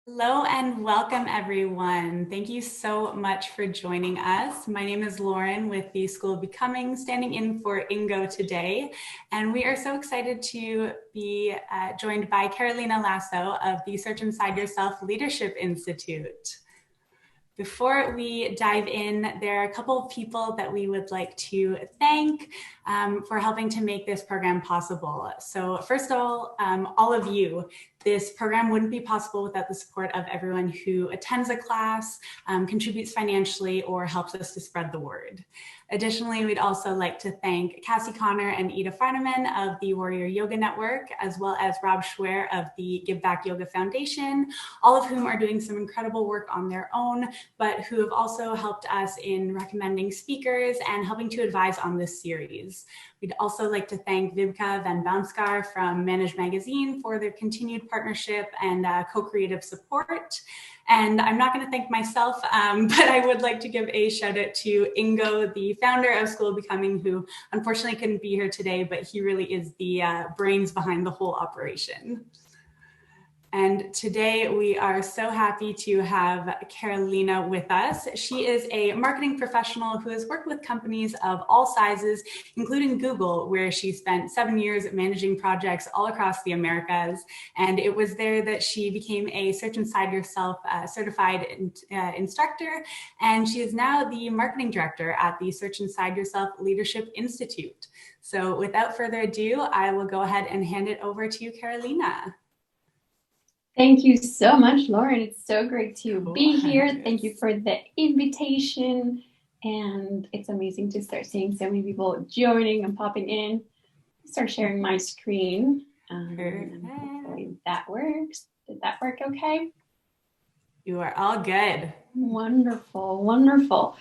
Hello and welcome, everyone. Thank you so much for joining us. My name is Lauren with the School of Becoming, standing in for Ingo today. And we are so excited to be joined by Carolina Lasso of the Search Inside Yourself Leadership Institute. Before we dive in, there are a couple of people that we would like to thank for helping to make this program possible. So first of all of you, this program wouldn't be possible without the support of everyone who attends a class, contributes financially, or helps us to spread the word. Additionally, we'd also like to thank Cassie Connor and Ida Farneman of the Warrior Yoga Network, as well as Rob Schwer of the Give Back Yoga Foundation, all of whom are doing some incredible work on their own, but who have also helped us in recommending speakers and helping to advise on this series. We'd also like to thank Vibka Van Bounskar from Manage Magazine for their continued partnership and co-creative support. And I'm not going to thank myself, but I would like to give a shout out to Ingo, the founder of School of Becoming, who unfortunately couldn't be here today, but he really is the brains behind the whole operation. And today we are so happy to have Carolina with us. She is a marketing professional who has worked with companies of all sizes, including Google, where she spent 7 years managing projects all across the Americas. And it was there that she became a Search Inside Yourself certified instructor. And she is now the marketing director at the Search Inside Yourself Leadership Institute. So without further ado, I will go ahead and hand it over to Carolina. Thank you so much, Lauren. It's so great to be here. Thank you for the invitation. And it's amazing to start seeing so many people joining and popping in. Start sharing my screen. Hopefully that works. Did that work okay? You are all good. Wonderful, wonderful.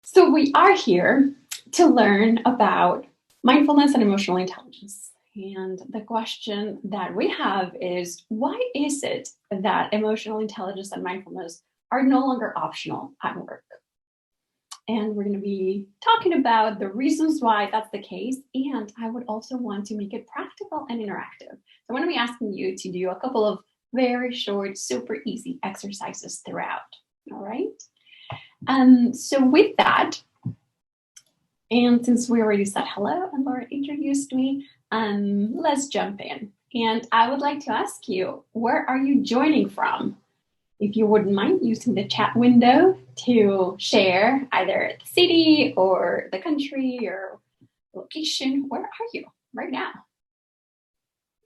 So we are here to learn about mindfulness and emotional intelligence. And the question that we have is, why is it that emotional intelligence and mindfulness are no longer optional at work? And we're going to be talking about the reasons why that's the case. And I would also want to make it practical and interactive. So I'm going to be asking you to do a couple of very short, super easy exercises throughout. All right. So with that, and since we already said hello and Laura introduced me, let's jump in. And I would like to ask you, where are you joining from? If you wouldn't mind using the chat window to share either the city or the country or location, where are you right now?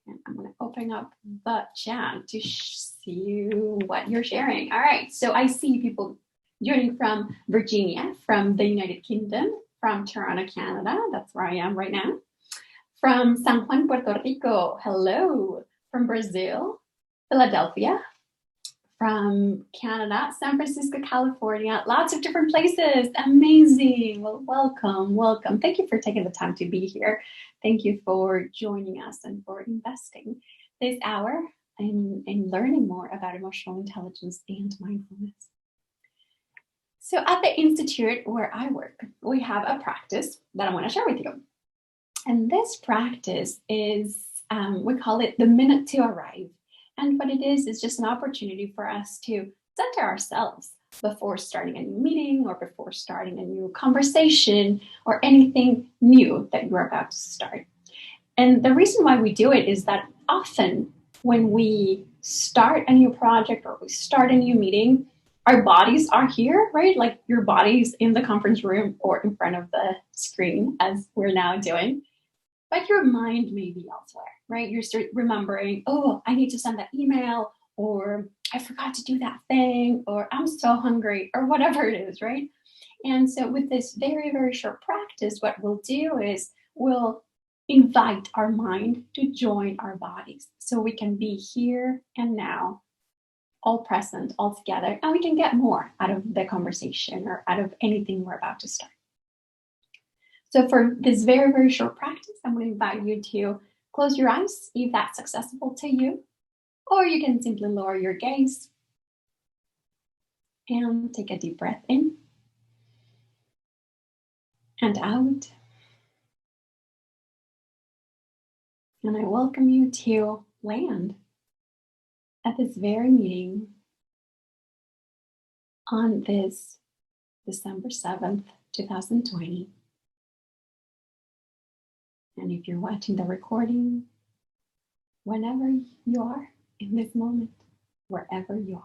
And I'm going to open up the chat to see what you're sharing. All right, so I see people joining from Virginia, from the United Kingdom, from Toronto, Canada. That's where I am right now. From San Juan, Puerto Rico. Hello. From Brazil, Philadelphia. From Canada, San Francisco, California. Lots of different places. Amazing. Well, welcome, welcome. Thank you for taking the time to be here. Thank you for joining us and for investing this hour in learning more about emotional intelligence and mindfulness. So at the Institute where I work, we have a practice that I want to share with you. And this practice is, we call it the minute to arrive. And what it is just an opportunity for us to center ourselves before starting a new meeting or before starting a new conversation or anything new that you're about to start. And the reason why we do it is that often when we start a new project or we start a new meeting, our bodies are here, right? Like your body's in the conference room or in front of the screen as we're now doing. But your mind may be elsewhere, right? You're remembering, oh, I need to send that email, or I forgot to do that thing, or I'm so hungry, or whatever it is, right? And so with this very, very short practice, what we'll do is we'll invite our mind to join our bodies so we can be here and now, all present, all together, and we can get more out of the conversation or out of anything we're about to start. So for this very, very short practice, I'm going to invite you to close your eyes if that's accessible to you, or you can simply lower your gaze and take a deep breath in and out. And I welcome you to land at this very meeting on this December 7th, 2020. And if you're watching the recording, whenever you are in this moment, wherever you are.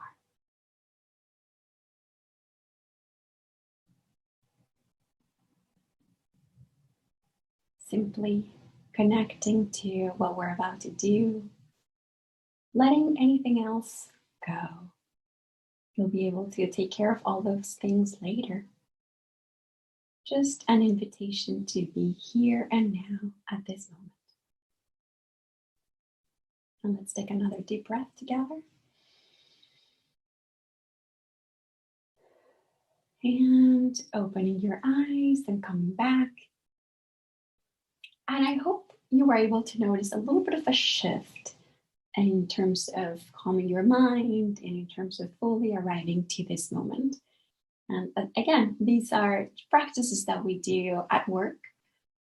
Simply connecting to what we're about to do, letting anything else go. You'll be able to take care of all those things later. Just an invitation to be here and now at this moment. And let's take another deep breath together. And opening your eyes and coming back. And I hope you were able to notice a little bit of a shift in terms of calming your mind and in terms of fully arriving to this moment. And again, these are practices that we do at work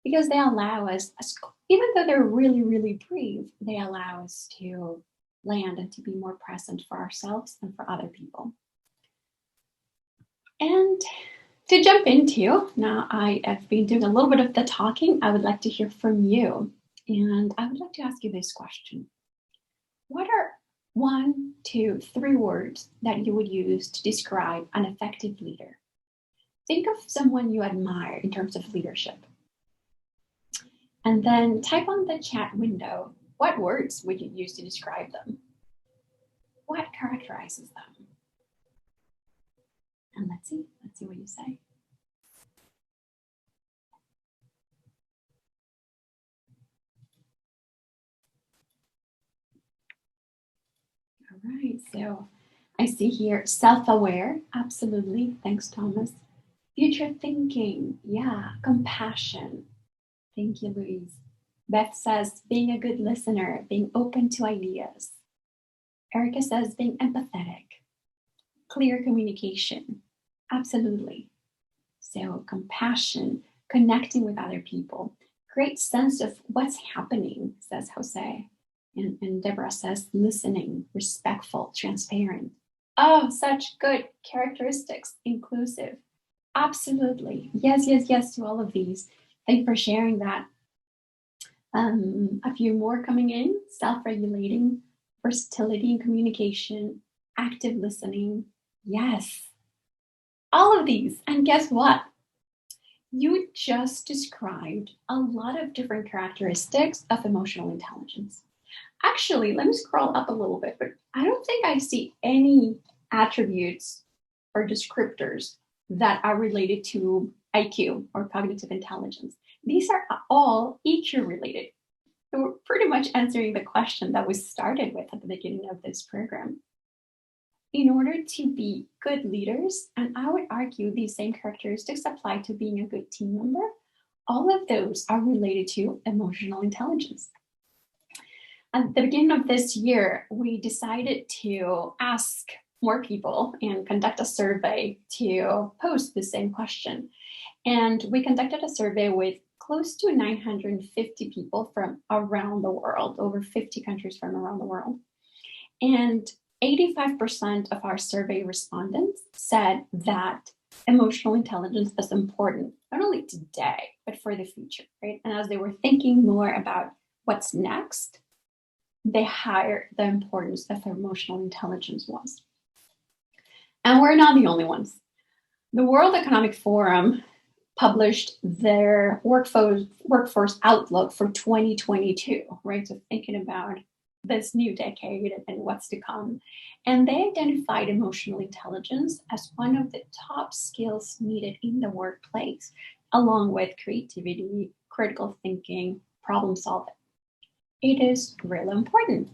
because they allow us, even though they're really, really brief, they allow us to land and to be more present for ourselves and for other people. And to jump into, now I have been doing a little bit of the talking. I would like to hear from you. And I would like to ask you this question. What are 1, 2, 3 words that you would use to describe an effective leader? Think of someone you admire in terms of leadership. And then type on the chat window, what words would you use to describe them? What characterizes them? And let's see what you say. All right, so I see here self-aware, absolutely. Thanks, Thomas. Future thinking, yeah. Compassion. Thank you, Louise. Beth says being a good listener, being open to ideas. Erica says being empathetic. Clear communication, absolutely. So compassion, connecting with other people. Great sense of what's happening, says Jose. And Deborah says listening, respectful, transparent. Oh, such good characteristics. Inclusive. Absolutely. Yes, yes, yes to all of these. Thank you for sharing that. A few more coming in. Self-regulating, versatility in communication, active listening. Yes. All of these. And guess what? You just described a lot of different characteristics of emotional intelligence. Actually, let me scroll up a little bit, but I don't think I see any attributes or descriptors that are related to IQ or cognitive intelligence. These are all EQ related. So we're pretty much answering the question that we started with at the beginning of this program. In order to be good leaders, and I would argue these same characteristics apply to being a good team member, all of those are related to emotional intelligence. At the beginning of this year, we decided to ask more people and conduct a survey to pose the same question. And we conducted a survey with close to 950 people from around the world, over 50 countries from around the world. And 85% of our survey respondents said that emotional intelligence is important, not only today, but for the future, right? And as they were thinking more about what's next, they highlighted the importance of emotional intelligence was. And we're not the only ones. The World Economic Forum published their workforce outlook for 2022, right? So thinking about this new decade and what's to come. And they identified emotional intelligence as one of the top skills needed in the workplace, along with creativity, critical thinking, problem solving. It is really important.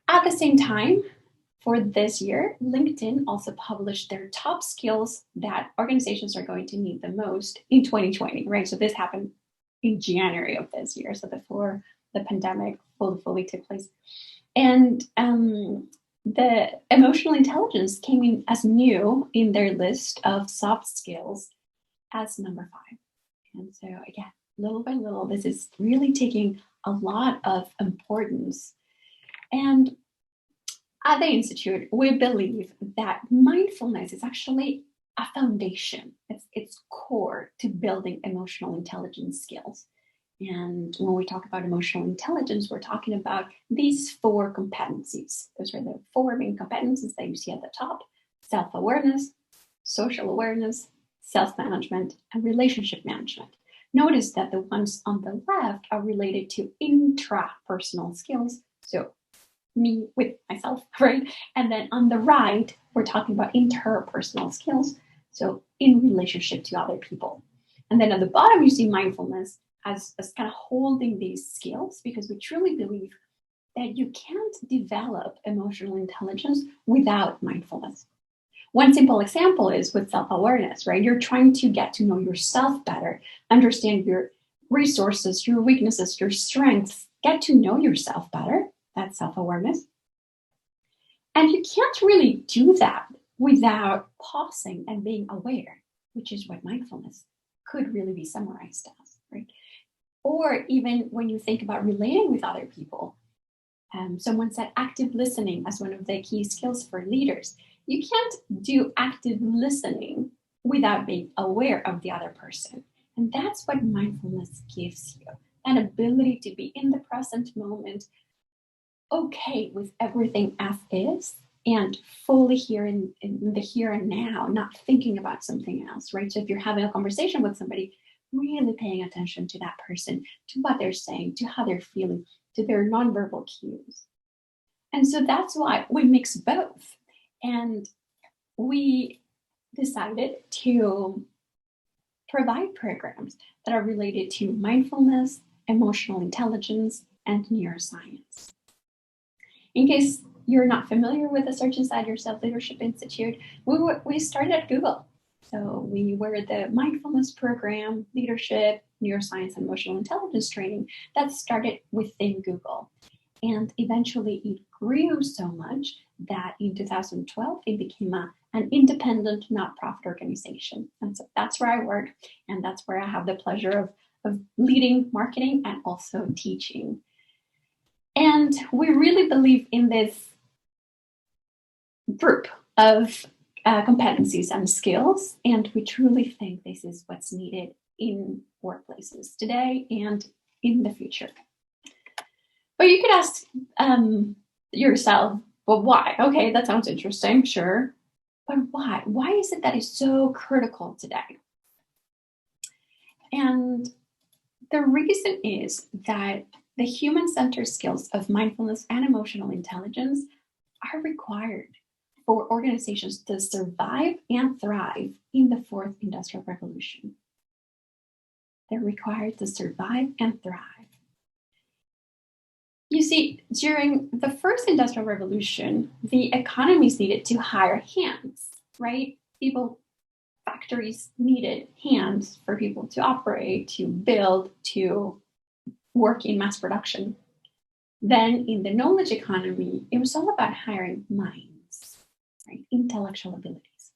At the same time, for this year, LinkedIn also published their top skills that organizations are going to need the most in 2020, right? So this happened in January of this year, so before the pandemic fully took place. And the emotional intelligence came in as new in their list of soft skills as number 5. And so again, little by little, this is really taking a lot of importance. And at the Institute, we believe that mindfulness is actually a foundation. It's core to building emotional intelligence skills. And when we talk about emotional intelligence, we're talking about these 4 competencies. Those are the 4 main competencies that you see at the top: self-awareness, social awareness, self-management, and relationship management. Notice that the ones on the left are related to intrapersonal skills. So me with myself, right? And then on the right, we're talking about interpersonal skills. So in relationship to other people. And then at the bottom, you see mindfulness as kind of holding these skills, because we truly believe that you can't develop emotional intelligence without mindfulness. One simple example is with self-awareness, right? You're trying to get to know yourself better, understand your resources, your weaknesses, your strengths, get to know yourself better. That's self-awareness. And you can't really do that without pausing and being aware, which is what mindfulness could really be summarized as, right? Or even when you think about relating with other people, someone said active listening as one of the key skills for leaders. You can't do active listening without being aware of the other person. And that's what mindfulness gives you, an ability to be in the present moment, okay with everything as is, and fully here in the here and now, not thinking about something else, right? So if you're having a conversation with somebody, really paying attention to that person, to what they're saying, to how they're feeling, to their nonverbal cues. And so that's why we mix both. And we decided to provide programs that are related to mindfulness, emotional intelligence, and neuroscience. In case you're not familiar with the Search Inside Yourself Leadership Institute, we started at Google. So we were the mindfulness program, leadership, neuroscience, and emotional intelligence training that started within Google. And eventually it grew so much that in 2012, it became an independent nonprofit organization. And so that's where I work. And that's where I have the pleasure of leading marketing and also teaching. And we really believe in this group of competencies and skills. And we truly think this is what's needed in workplaces today and in the future. But you could ask yourself, well, why? Okay, that sounds interesting, sure. But why? Why is it that it's so critical today? And the reason is that the human-centered skills of mindfulness and emotional intelligence are required for organizations to survive and thrive in the 4th Industrial Revolution. They're required to survive and thrive. You see, during the 1st Industrial Revolution, the economies needed to hire hands, right? Factories needed hands for people to operate, to build, to work in mass production. Then in the knowledge economy, it was all about hiring minds, right? Intellectual abilities.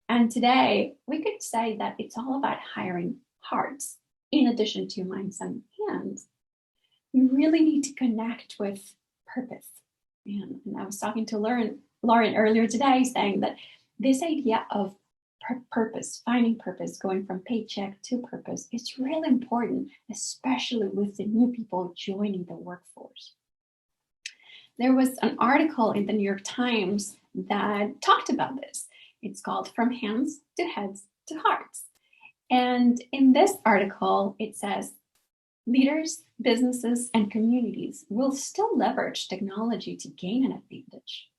And today, we could say that it's all about hiring hearts in addition to minds and hands. You really need to connect with purpose. And I was talking to Lauren earlier today, saying that this idea of purpose, finding purpose, going from paycheck to purpose, is really important, especially with the new people joining the workforce. There was an article in the New York Times that talked about this. It's called From Hands to Heads to Hearts. And in this article, it says, leaders, businesses, and communities will still leverage technology to gain an advantage.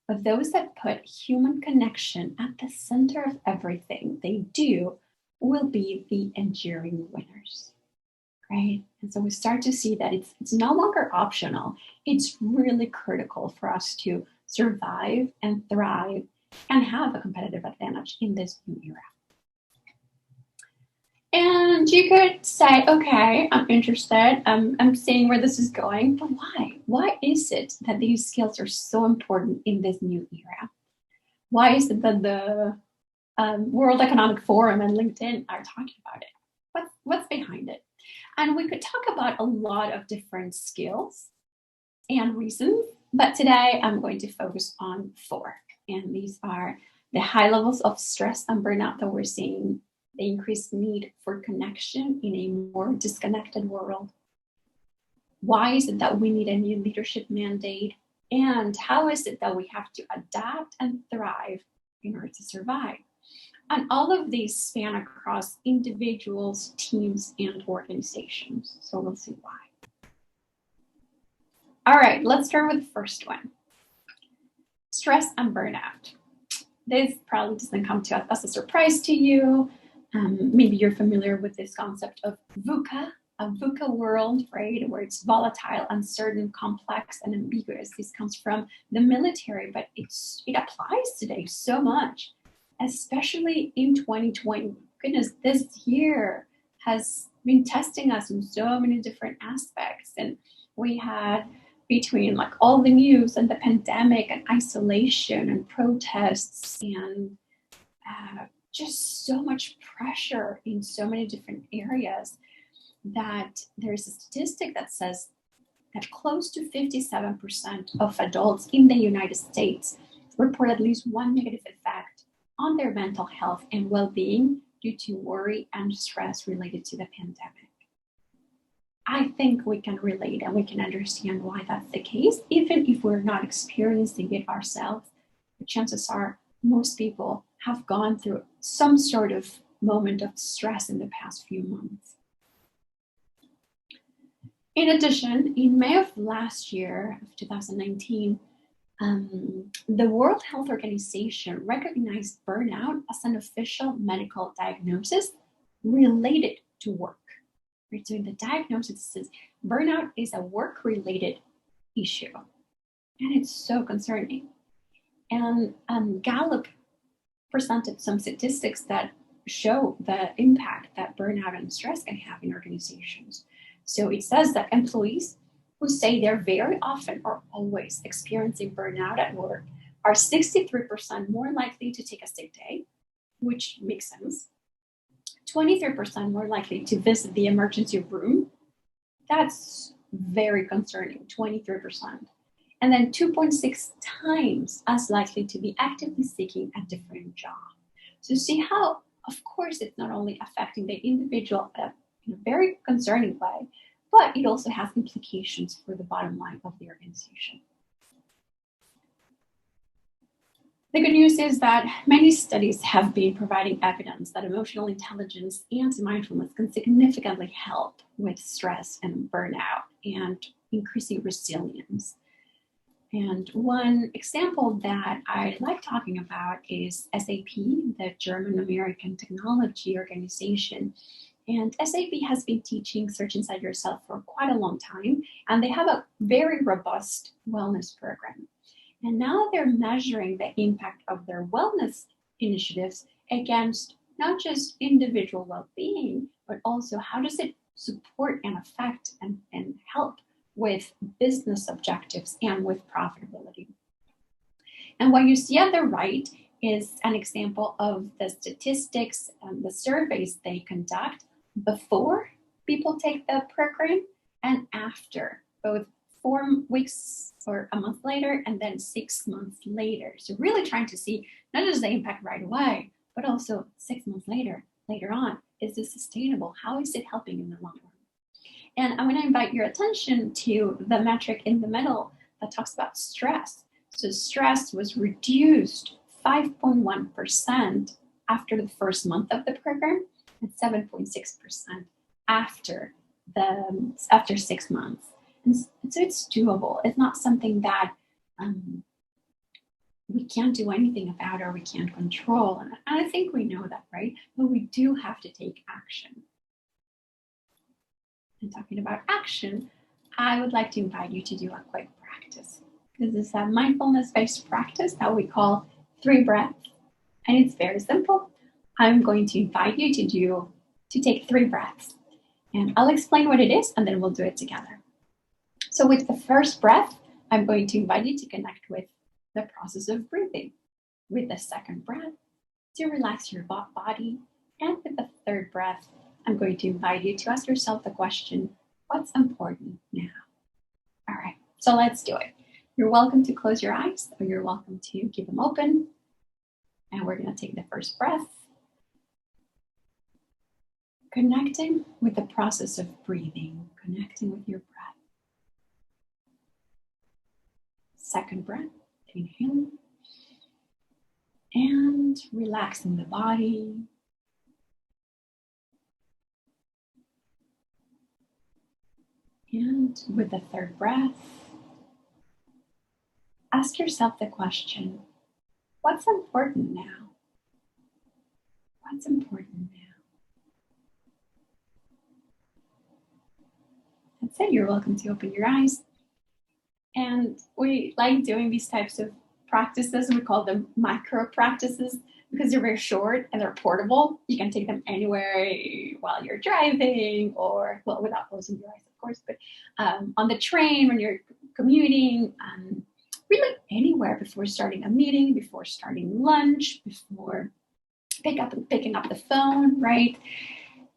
But those that put human connection at the center of everything they do will be the enduring winners, right? And so we start to see that it's no longer optional. It's really critical for us to survive and thrive and have a competitive advantage in this new era. And you could say, okay, I'm interested. I'm seeing where this is going, but why? Why is it that these skills are so important in this new era? Why is it that the World Economic Forum and LinkedIn are talking about it? What's behind it? And we could talk about a lot of different skills and reasons But today I'm going to focus on 4. And these are the high levels of stress and burnout that we're seeing, the increased need for connection in a more disconnected world. Why is it that we need a new leadership mandate? And how is it that we have to adapt and thrive in order to survive? And all of these span across individuals, teams, and organizations. So we'll see why. All right, let's start with the first one. Stress and burnout. This probably doesn't come to us as a surprise to you. Maybe you're familiar with this concept of VUCA, a VUCA world, right, where it's volatile, uncertain, complex, and ambiguous. This comes from the military, but it applies today so much, especially in 2020. Goodness, this year has been testing us in so many different aspects. And we had, between like all the news and the pandemic and isolation and protests and just so much pressure in so many different areas, that there's a statistic that says that close to 57% of adults in the United States report at least one negative effect on their mental health and well-being due to worry and stress related to the pandemic. I think we can relate and we can understand why that's the case, even if we're not experiencing it ourselves. The chances are most people have gone through some sort of moment of stress in the past few months. In addition, in May of last year, of 2019, the World Health Organization recognized burnout as an official medical diagnosis related to work. Right? So in the diagnosis, it says burnout is a work-related issue, and it's so concerning. And Gallup presented some statistics that show the impact that burnout and stress can have in organizations. So it says that employees who say they're very often or always experiencing burnout at work are 63% more likely to take a sick day, which makes sense. 23% more likely to visit the emergency room. That's very concerning, 23%. And then 2.6 times as likely to be actively seeking a different job. So see how, of course, it's not only affecting the individual in a very concerning way, but it also has implications for the bottom line of the organization. The good news is that many studies have been providing evidence that emotional intelligence and mindfulness can significantly help with stress and burnout and increasing resilience. And one example that I like talking about is SAP, the German-American technology organization. And SAP has been teaching Search Inside Yourself for quite a long time, and they have a very robust wellness program. And now they're measuring the impact of their wellness initiatives against not just individual well-being, but also how does it support and affect and help with business objectives and with profitability. And what you see on the right is an example of the statistics and the surveys they conduct before people take the program and after, both 4 weeks or a month later and then 6 months later. So really trying to see not just the impact right away, but also 6 months later on. Is this sustainable? How is it helping in the long run? And I'm going to invite your attention to the metric in the middle that talks about stress. So stress was reduced 5.1% after the first month of the program and 7.6% after 6 months. And so it's doable. It's not something that we can't do anything about or we can't control. And I think we know that, right? But we do have to take action. And talking about action, I would like to invite you to do a quick practice. This is a mindfulness-based practice that we call 3 breaths. And it's very simple. I'm going to invite you to take 3 breaths. And I'll explain what it is, and then we'll do it together. So with the first breath, I'm going to invite you to connect with the process of breathing. With the second breath, to relax your body. And with the third breath, I'm going to invite you to ask yourself the question, what's important now? All right, so let's do it. You're welcome to close your eyes, or you're welcome to keep them open. And we're going to take the first breath, connecting with the process of breathing, connecting with your breath. Second breath, inhaling and relaxing the body. And with the third breath, ask yourself the question, what's important now? What's important now? That's it. You're welcome to open your eyes. And we like doing these types of practices. We call them micro practices because they're very short and they're portable. You can take them anywhere while you're driving or, well, without closing your eyes, of course, but on the train, when you're commuting, really anywhere before starting a meeting, before starting lunch, before picking up the phone, right?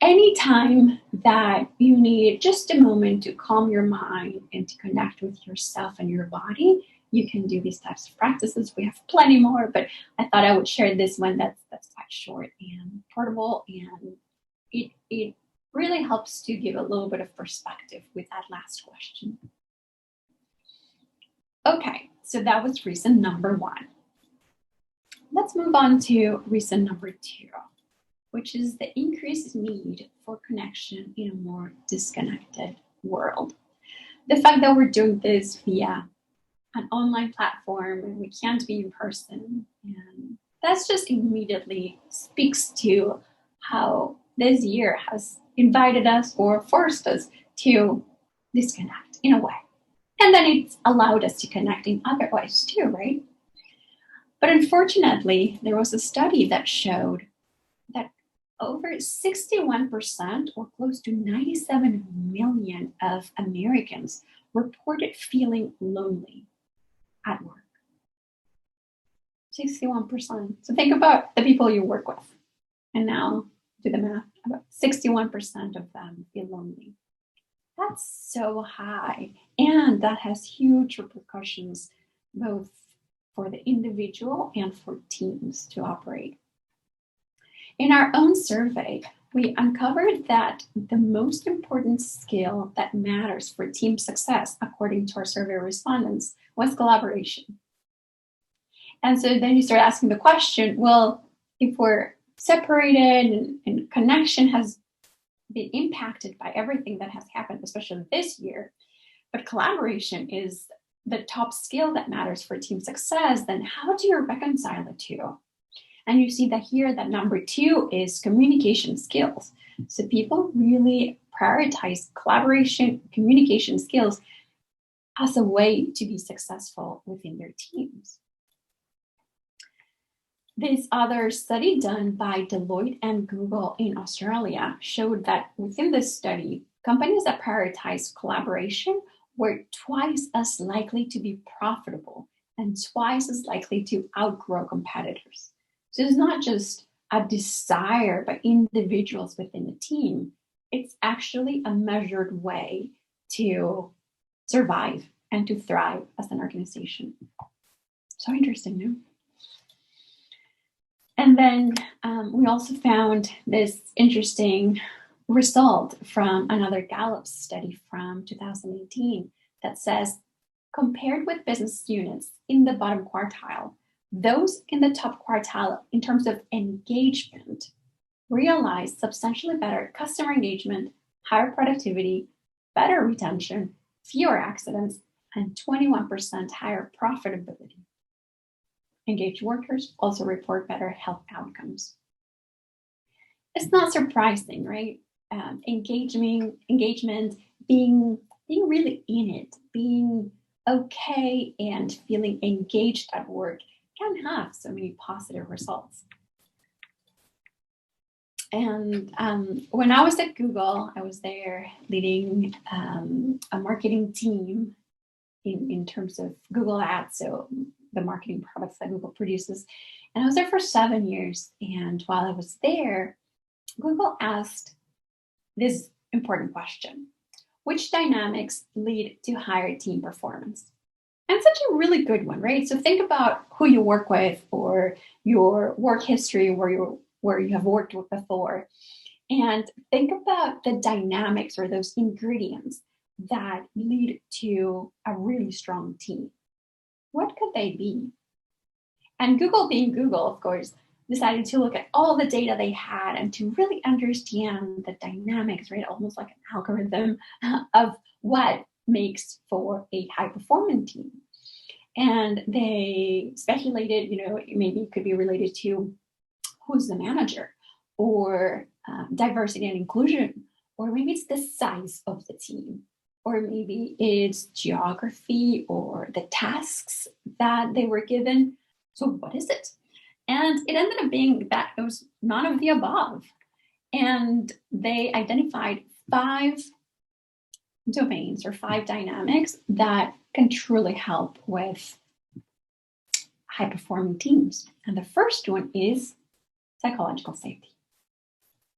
Anytime that you need just a moment to calm your mind and to connect with yourself and your body, you can do these types of practices. We have plenty more, but I thought I would share this one that's quite short and portable, and it really helps to give a little bit of perspective with that last question. Okay, so that was reason number one. Let's move on to reason number two, which is the increased need for connection in a more disconnected world. The fact that we're doing this via an online platform and we can't be in person, and that's just immediately speaks to how this year has invited us or forced us to disconnect in a way. And then it's allowed us to connect in other ways too, right? But unfortunately, there was a study that showed that over 61% or close to 97 million of Americans reported feeling lonely at work. 61%. So think about the people you work with. And now do the math. About 61% of them feel lonely. That's so high. And that has huge repercussions both for the individual and for teams to operate. In our own survey, we uncovered that the most important skill that matters for team success, according to our survey respondents, was collaboration. And so then you start asking the question, well, if we're separated and connection has been impacted by everything that has happened, especially this year, but collaboration is the top skill that matters for team success, then how do you reconcile the two? And you see that here that number two is communication skills. So people really prioritize collaboration, communication skills as a way to be successful within their teams. This other study done by Deloitte and Google in Australia showed that within this study, companies that prioritize collaboration were twice as likely to be profitable and twice as likely to outgrow competitors. So it's not just a desire by individuals within a team, it's actually a measured way to survive and to thrive as an organization. So interesting, no? And then we also found this interesting result from another Gallup study from 2018 that says, compared with business units in the bottom quartile, those in the top quartile in terms of engagement realized substantially better customer engagement, higher productivity, better retention, fewer accidents, and 21% higher profitability. Engaged workers also report better health outcomes. It's not surprising, right? Engagement, being really in it, being okay and feeling engaged at work can have so many positive results. And when I was at Google, I was there leading a marketing team in terms of Google Ads, so the marketing products that Google produces. And I was there for 7 years. And while I was there, Google asked this important question: which dynamics lead to higher team performance? And such a really good one, right? So think about who you work with or your work history where you have worked with before. And think about the dynamics or those ingredients that lead to a really strong team. What could they be? And Google, being Google, of course, decided to look at all the data they had and to really understand the dynamics, right? Almost like an algorithm of what makes for a high performing team. And they speculated, maybe it could be related to who's the manager, or diversity and inclusion, or maybe it's the size of the team, or maybe it's geography or the tasks that they were given. So what is it? And it ended up being that it was none of the above. And they identified 5 domains or 5 dynamics that can truly help with high performing teams. And the first one is psychological safety.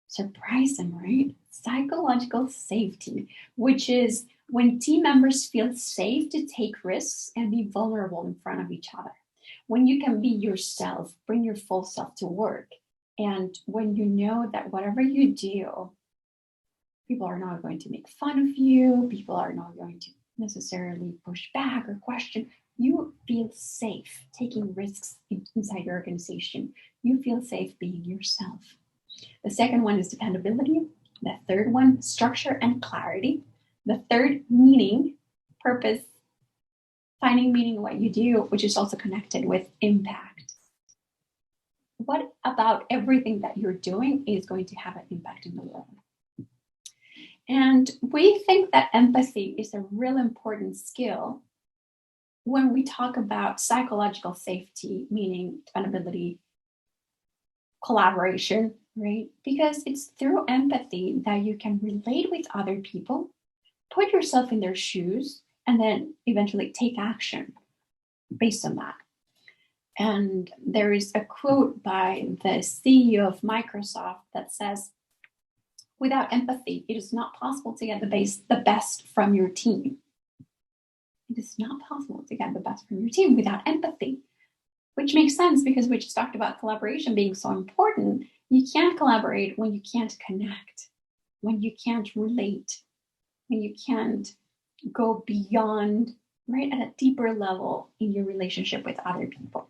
Surprising, right? Psychological safety, which is when team members feel safe to take risks and be vulnerable in front of each other. When you can be yourself, bring your full self to work. And when you know that whatever you do, people are not going to make fun of you, people are not going to necessarily push back or question. You feel safe taking risks inside your organization. You feel safe being yourself. The second one is dependability. The third one, structure and clarity. The third, meaning, purpose, finding meaning in what you do, which is also connected with impact. What about everything that you're doing is going to have an impact in the world? And we think that empathy is a real important skill when we talk about psychological safety, meaning dependability, collaboration, right? Because it's through empathy that you can relate with other people, put yourself in their shoes, and then eventually take action based on that. And there is a quote by the CEO of Microsoft that says, "Without empathy, it is not possible to get the best from your team." It is not possible to get the best from your team without empathy, which makes sense because we just talked about collaboration being so important. You can't collaborate when you can't connect, when you can't relate, when you can't go beyond, right, at a deeper level in your relationship with other people.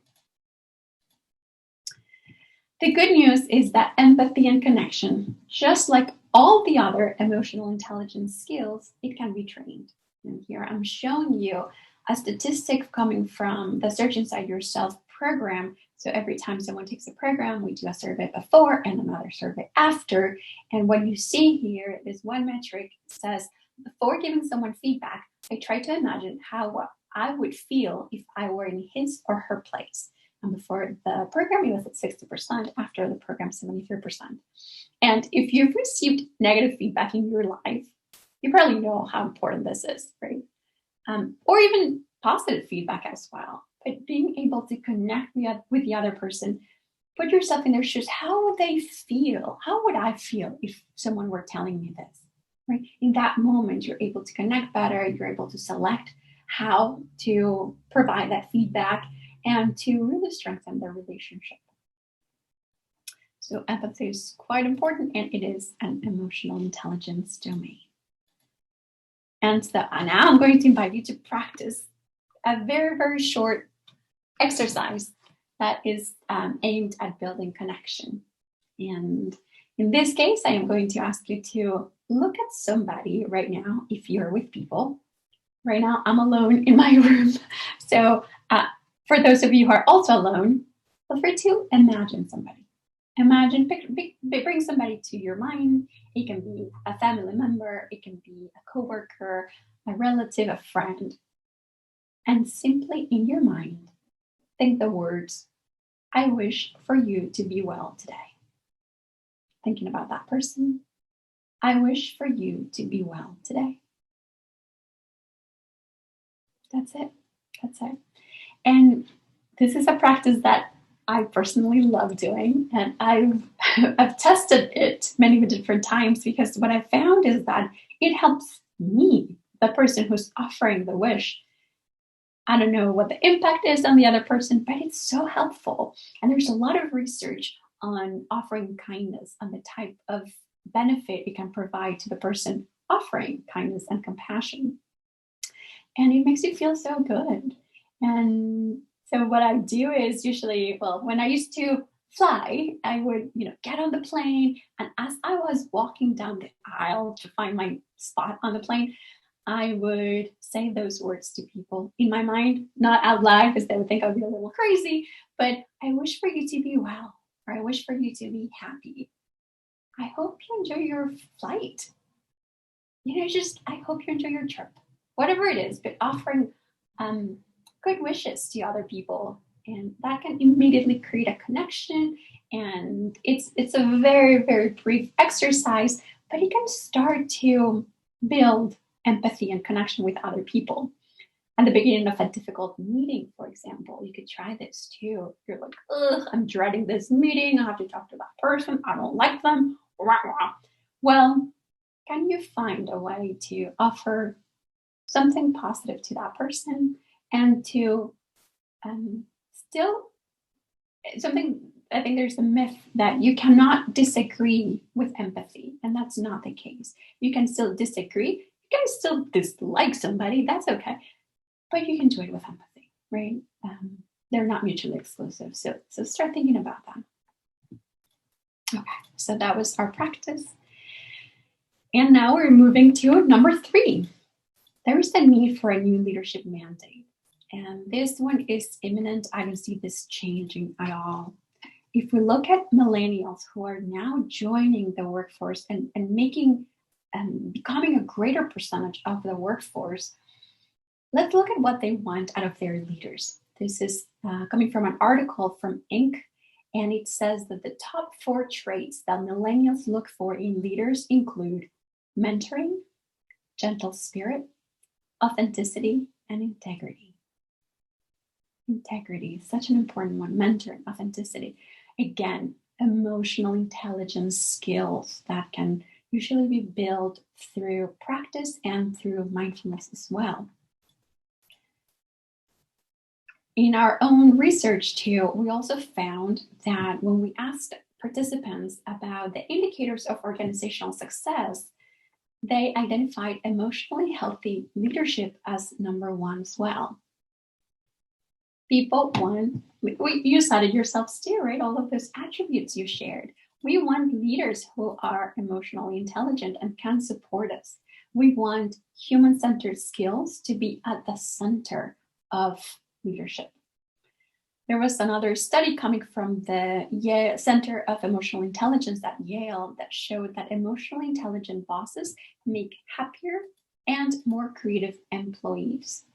The good news is that empathy and connection, just like all the other emotional intelligence skills, it can be trained. And here I'm showing you a statistic coming from the Search Inside Yourself program. So every time someone takes a program, we do a survey before and another survey after. And what you see here, this one metric says, before giving someone feedback, I try to imagine how I would feel if I were in his or her place. And before the program, it was at 60%, after the program, 73%. And if you've received negative feedback in your life, you probably know how important this is, right? Or even positive feedback as well. But being able to connect with the other person, put yourself in their shoes. How would they feel? How would I feel if someone were telling me this, right? In that moment, you're able to connect better. You're able to select how to provide that feedback and to really strengthen the relationship. So empathy is quite important, and it is an emotional intelligence domain. And so now I'm going to invite you to practice a very, very short exercise that is aimed at building connection. And in this case, I am going to ask you to look at somebody right now if you're with people. Right now, I'm alone in my room. So for those of you who are also alone, feel free to imagine somebody. Imagine, bring somebody to your mind. It can be a family member, it can be a coworker, a relative, a friend. And simply in your mind, think the words, "I wish for you to be well today." Thinking about that person, I wish for you to be well today. That's it. That's it. And this is a practice that I personally love doing, and I've tested it many different times because what I found is that it helps me, the person who's offering the wish, I don't know what the impact is on the other person, but it's so helpful. And there's a lot of research on offering kindness and the type of benefit it can provide to the person offering kindness and compassion. And it makes you feel so good. And so what I do is usually, well, when I used to fly, I would, get on the plane. And as I was walking down the aisle to find my spot on the plane, I would say those words to people in my mind, not out loud because they would think I'd be a little crazy, but I wish for you to be well, or I wish for you to be happy. I hope you enjoy your flight. I hope you enjoy your trip, whatever it is, but offering good wishes to other people. And that can immediately create a connection. And it's a very, very brief exercise, but it can start to build empathy and connection with other people. At the beginning of a difficult meeting, for example, you could try this too. You're like, ugh, I'm dreading this meeting. I have to talk to that person. I don't like them. Well, can you find a way to offer something positive to that person and to still something? I think there's a myth that you cannot disagree with empathy, and that's not the case. You can still disagree. You can still dislike somebody. That's okay. But you can do it with empathy, right? They're not mutually exclusive. So start thinking about that. Okay, so that was our practice. And now we're moving to number 3. There is the need for a new leadership mandate. And this one is imminent. I don't see this changing at all. If we look at millennials who are now joining the workforce and making becoming a greater percentage of the workforce, let's look at what they want out of their leaders. This is coming from an article from Inc. And it says that the top 4 traits that millennials look for in leaders include mentoring, gentle spirit, authenticity, and integrity. Integrity, such an important one. Mentoring, authenticity. Again, emotional intelligence skills that can usually be built through practice and through mindfulness as well. In our own research too, we also found that when we asked participants about the indicators of organizational success, they identified emotionally healthy leadership as number 1 as well. People want, you said it yourselves too, right? All of those attributes you shared. We want leaders who are emotionally intelligent and can support us. We want human-centered skills to be at the center of leadership. There was another study coming from the Yale Center of Emotional Intelligence at Yale that showed that emotionally intelligent bosses make happier and more creative employees.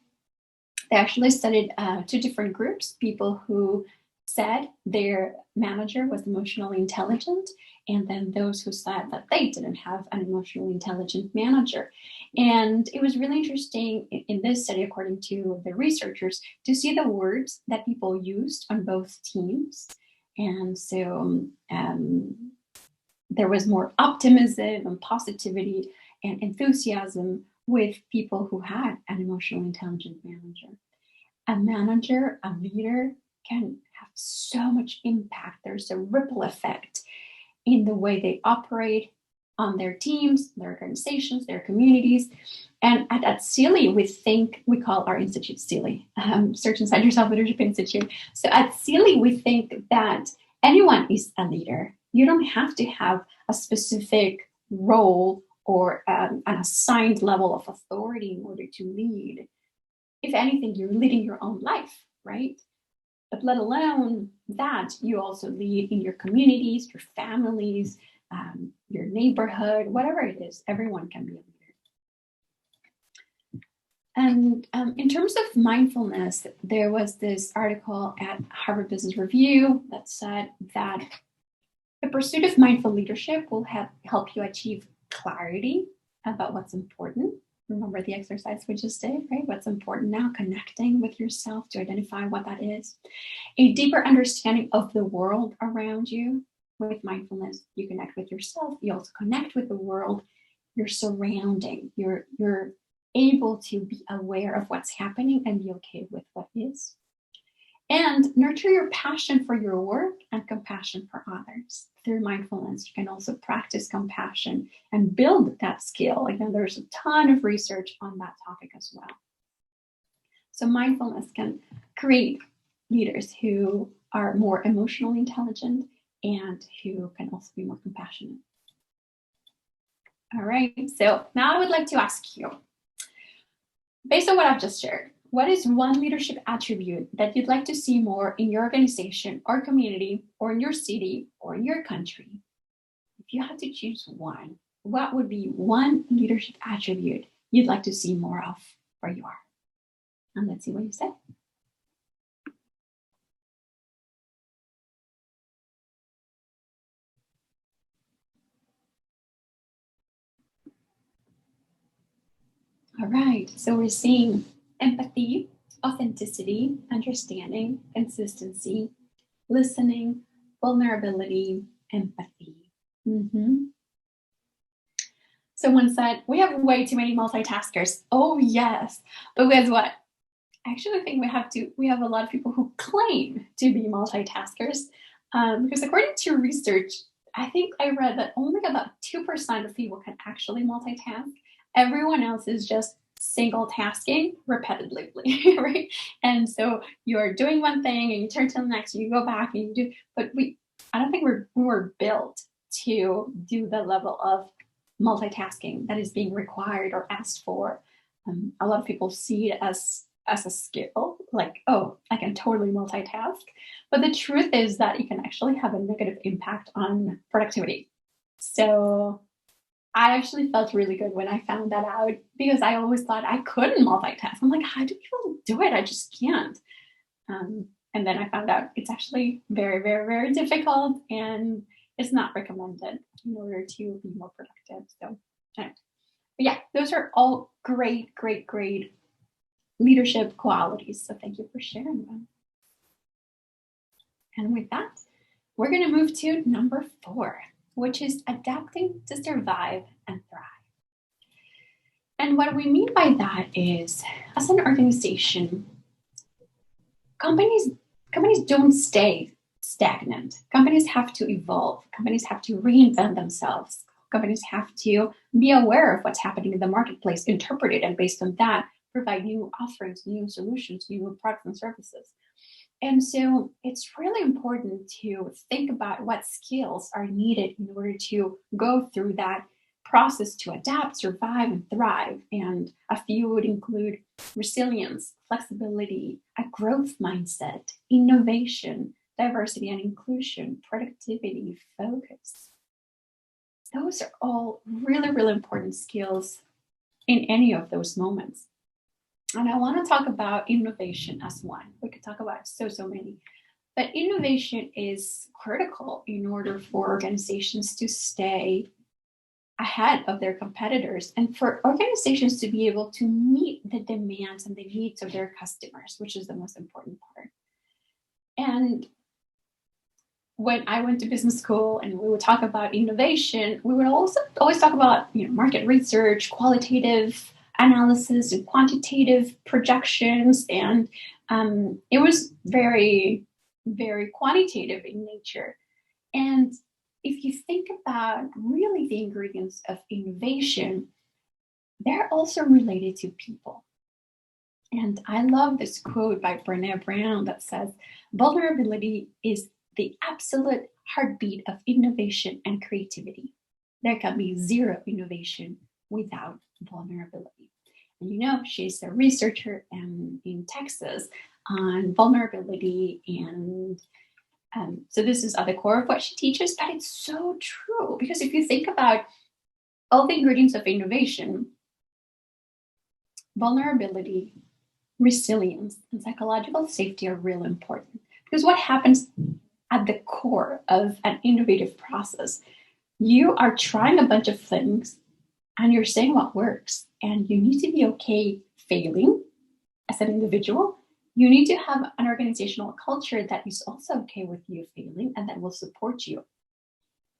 They actually studied 2 different groups, people who said their manager was emotionally intelligent, and then those who said that they didn't have an emotionally intelligent manager. And it was really interesting in this study, according to the researchers, to see the words that people used on both teams. And so there was more optimism and positivity and enthusiasm with people who had an emotionally intelligent manager. A manager, a leader can have so much impact. There's a ripple effect in the way they operate on their teams, their organizations, their communities. And at Sealy, we call our institute Sealy, Search Inside Yourself Leadership Institute. So at Sealy, we think that anyone is a leader. You don't have to have a specific role or an assigned level of authority in order to lead. If anything, you're leading your own life, right? But let alone that, you also lead in your communities, your families, your neighborhood, whatever it is. Everyone can be a leader. And in terms of mindfulness, there was this article at Harvard Business Review that said that the pursuit of mindful leadership will help you achieve clarity about what's important. Remember the exercise we just did, right? What's important now, connecting with yourself to identify what that is. A deeper understanding of the world around you. With mindfulness, you connect with yourself. You also connect with the world, your surrounding, your able to be aware of what's happening and be okay with what is. And nurture your passion for your work and compassion for others. Through mindfulness, you can also practice compassion and build that skill. Again, there's a ton of research on that topic as well. So mindfulness can create leaders who are more emotionally intelligent and who can also be more compassionate. All right, so now I would like to ask you, based on what I've just shared, what is one leadership attribute that you'd like to see more in your organization or community or in your city or in your country? If you had to choose one, what would be one leadership attribute you'd like to see more of where you are? And let's see what you say. All right, so we're seeing empathy, authenticity, understanding, consistency, listening, vulnerability, empathy. Someone said, we have way too many multitaskers. Oh, yes. But guess what? I actually think we have a lot of people who claim to be multitaskers because according to research, I think I read that only about 2% of people can actually multitask. Everyone else is just single tasking repetitively, right? And so you're doing one thing and you turn to the next, and you go back and you do, but I don't think we were built to do the level of multitasking that is being required or asked for. A lot of people see it as a skill, like, oh, I can totally multitask. But the truth is that it can actually have a negative impact on productivity. So I actually felt really good when I found that out because I always thought I couldn't multitask. I'm like, how do people do it? I just can't. And then I found out it's actually very, very, very difficult and it's not recommended in order to be more productive. So, anyway. But yeah, those are all great, great, great leadership qualities. So thank you for sharing them. And with that, we're going to move to number 4, which is adapting to survive and thrive. And what we mean by that is, as an organization, companies don't stay stagnant. Companies have to evolve. Companies have to reinvent themselves. Companies have to be aware of what's happening in the marketplace, interpret it, and based on that, provide new offerings, new solutions, new products and services. And so it's really important to think about what skills are needed in order to go through that process to adapt, survive, and thrive. And a few would include resilience, flexibility, a growth mindset, innovation, diversity and inclusion, productivity, focus. Those are all really, really important skills in any of those moments. And I want to talk about innovation as one. We could talk about so many. But innovation is critical in order for organizations to stay ahead of their competitors and for organizations to be able to meet the demands and the needs of their customers, which is the most important part. And when I went to business school and we would talk about innovation, we would also always talk about market research, qualitative analysis, and quantitative projections, and it was very, very quantitative in nature. And if you think about really the ingredients of innovation, they're also related to people. And I love this quote by Brené Brown that says, vulnerability is the absolute heartbeat of innovation and creativity. There can be zero innovation without vulnerability. And she's a researcher in Texas on vulnerability. And so this is at the core of what she teaches, but it's so true. Because if you think about all the ingredients of innovation, vulnerability, resilience, and psychological safety are really important. Because what happens at the core of an innovative process, you are trying a bunch of things and you're saying what works, and you need to be okay failing as an individual. You need to have an organizational culture that is also okay with you failing and that will support you.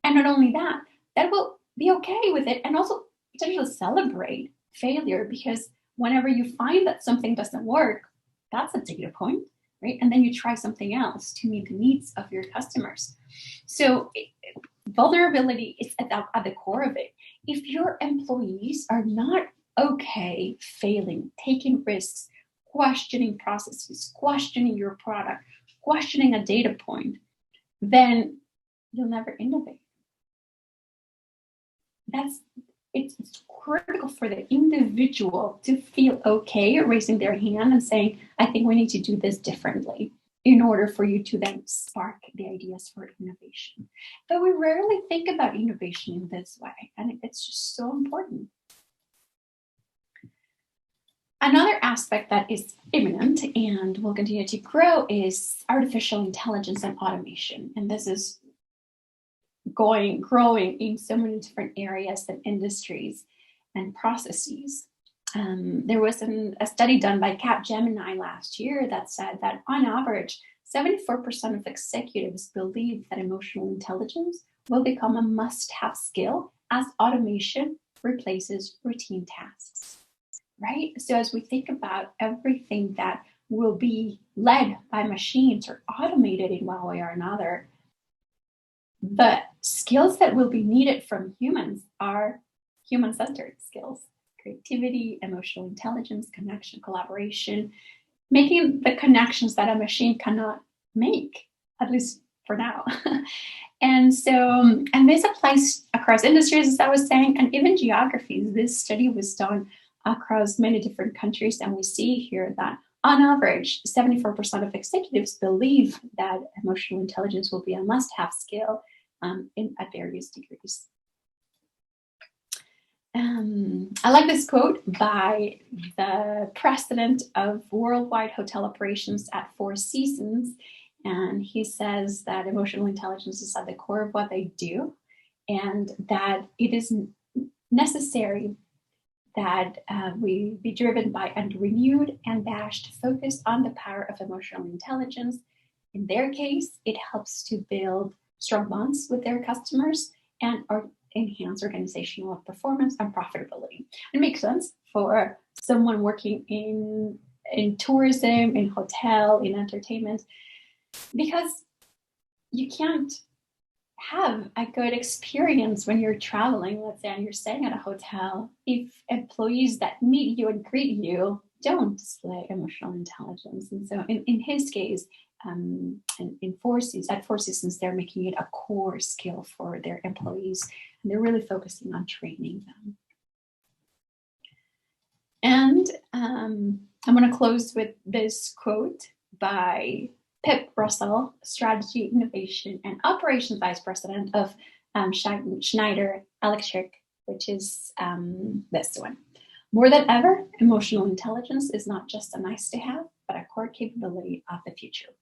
And not only that will be okay with it and also potentially celebrate failure, because Whenever you find that something doesn't work, that's a data point, right? And then you try something else to meet the needs of your customers. So vulnerability is at the core of it. If your employees are not okay failing, taking risks, questioning processes, questioning your product, questioning a data point, then you'll never innovate. It's critical for the individual to feel okay raising their hand and saying, I think we need to do this differently, in order for you to then spark the ideas for innovation. But we rarely think about innovation in this way, and it's just so important. Another aspect that is imminent and will continue to grow is artificial intelligence and automation. And this is growing in so many different areas and industries and processes. There was a study done by Capgemini last year that said that on average, 74% of executives believe that emotional intelligence will become a must-have skill as automation replaces routine tasks, right? So as we think about everything that will be led by machines or automated in one way or another, the skills that will be needed from humans are human-centered skills: creativity, emotional intelligence, connection, collaboration, making the connections that a machine cannot make, at least for now. And this applies across industries, as I was saying, and even geographies. This study was done across many different countries, and we see here that on average, 74% of executives believe that emotional intelligence will be a must-have skill at various degrees. I like this quote by the president of worldwide hotel operations at Four Seasons. And he says that emotional intelligence is at the core of what they do, and that it is necessary that we be driven by a renewed and dashed focus on the power of emotional intelligence. In their case, it helps to build strong bonds with their customers and enhance organizational performance and profitability. It makes sense for someone working in tourism, in hotel, in entertainment, because you can't have a good experience when you're traveling, let's say, and you're staying at a hotel, if employees that meet you and greet you don't display emotional intelligence. And so in his case, at Four Seasons, they're making it a core skill for their employees, and they're really focusing on training them. And I'm going to close with this quote by Pip Russell, Strategy, Innovation, and Operations Vice President of Schneider Electric, which is this one. More than ever, emotional intelligence is not just a nice to have, but a core capability of the future.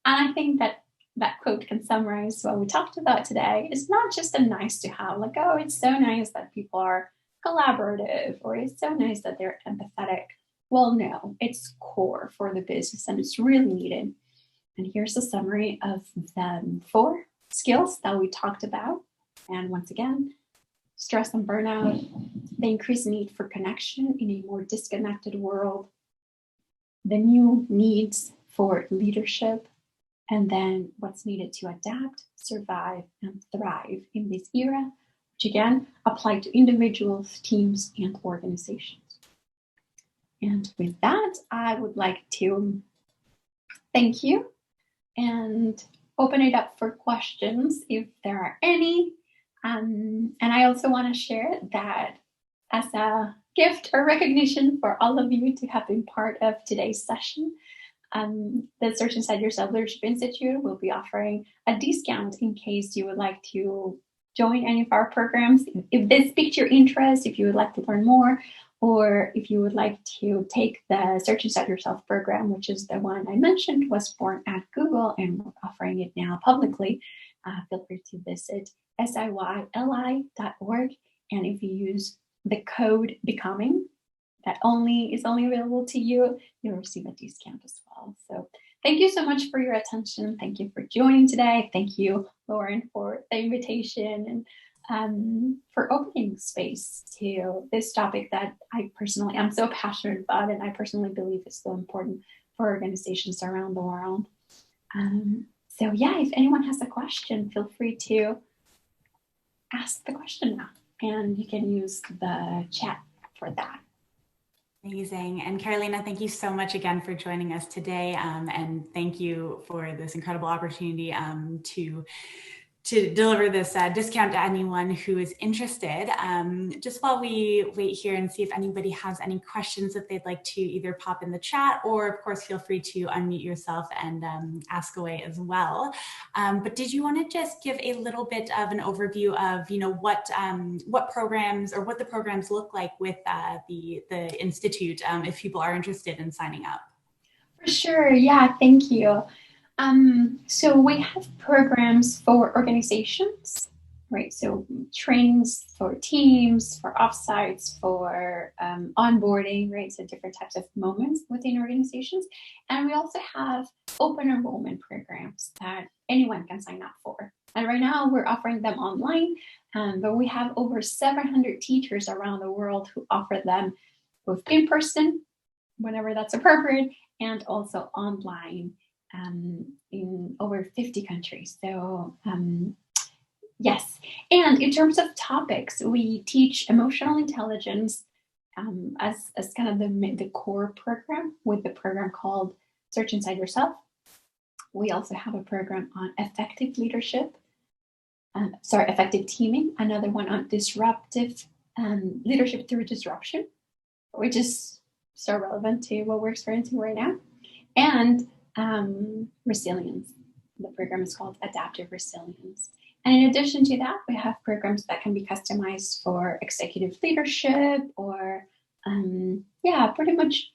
And I think that quote can summarize what we talked about today. It's not just a nice to have, like, oh, it's so nice that people are collaborative, or it's so nice that they're empathetic. Well, no, it's core for the business, and it's really needed. And here's a summary of the 4 skills that we talked about. And once again, stress and burnout, the increased need for connection in a more disconnected world, the new needs for leadership, and then what's needed to adapt, survive, and thrive in this era, which again apply to individuals, teams, and organizations. And with that, I would like to thank you and open it up for questions if there are any. And I also want to share that as a gift or recognition for all of you to have been part of today's session, the Search Inside Yourself Leadership Institute will be offering a discount in case you would like to join any of our programs. If this piqued your interest, if you would like to learn more, or if you would like to take the Search Inside Yourself program, which is the one I mentioned was born at Google and we're offering it now publicly, feel free to visit SIYLI.org. And if you use the code BECOMING, that is only available to you, you'll receive a discount as well. So thank you so much for your attention. Thank you for joining today. Thank you, Lauren, for the invitation. for opening space to this topic that I personally am so passionate about, and I personally believe is so important for organizations around the world. So yeah, if anyone has a question, feel free to ask the question now, and you can use the chat for that. Amazing. And Carolina, thank you so much again for joining us today. And thank you for this incredible opportunity to deliver this discount to anyone who is interested. Just while we wait here and see if anybody has any questions that they'd like to either pop in the chat, or of course, feel free to unmute yourself and ask away as well. But did you want to just give a little bit of an overview of, what programs or what the programs look like with the Institute, if people are interested in signing up? For sure, yeah, thank you. So we have programs for organizations, right? So trainings for teams, for offsites, for onboarding, right? So different types of moments within organizations. And we also have open enrollment programs that anyone can sign up for. And right now we're offering them online, but we have over 700 teachers around the world who offer them both in person, whenever that's appropriate, and also online. In over 50 countries. So yes, and in terms of topics, we teach emotional intelligence as kind of the core program, with the program called Search Inside Yourself. We also have a program on effective leadership, effective teaming, another one on disruptive leadership through disruption, which is so relevant to what we're experiencing right now, and resilience. The program is called Adaptive Resilience. And in addition to that, we have programs that can be customized for executive leadership, or pretty much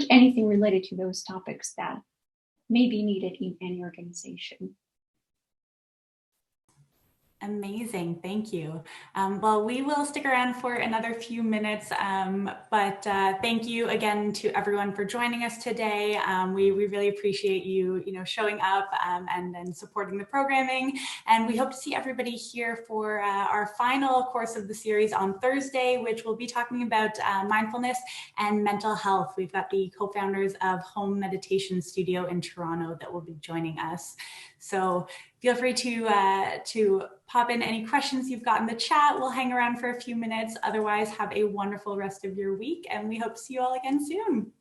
anything related to those topics that may be needed in any organization. Amazing, thank you. Well, we will stick around for another few minutes, but thank you again to everyone for joining us today. We really appreciate you, showing up and supporting the programming. And we hope to see everybody here for our final course of the series on Thursday, which will be talking about mindfulness and mental health. We've got the co-founders of Home Meditation Studio in Toronto that will be joining us. So feel free to pop in any questions you've got in the chat. We'll hang around for a few minutes. Otherwise, have a wonderful rest of your week, and we hope to see you all again soon.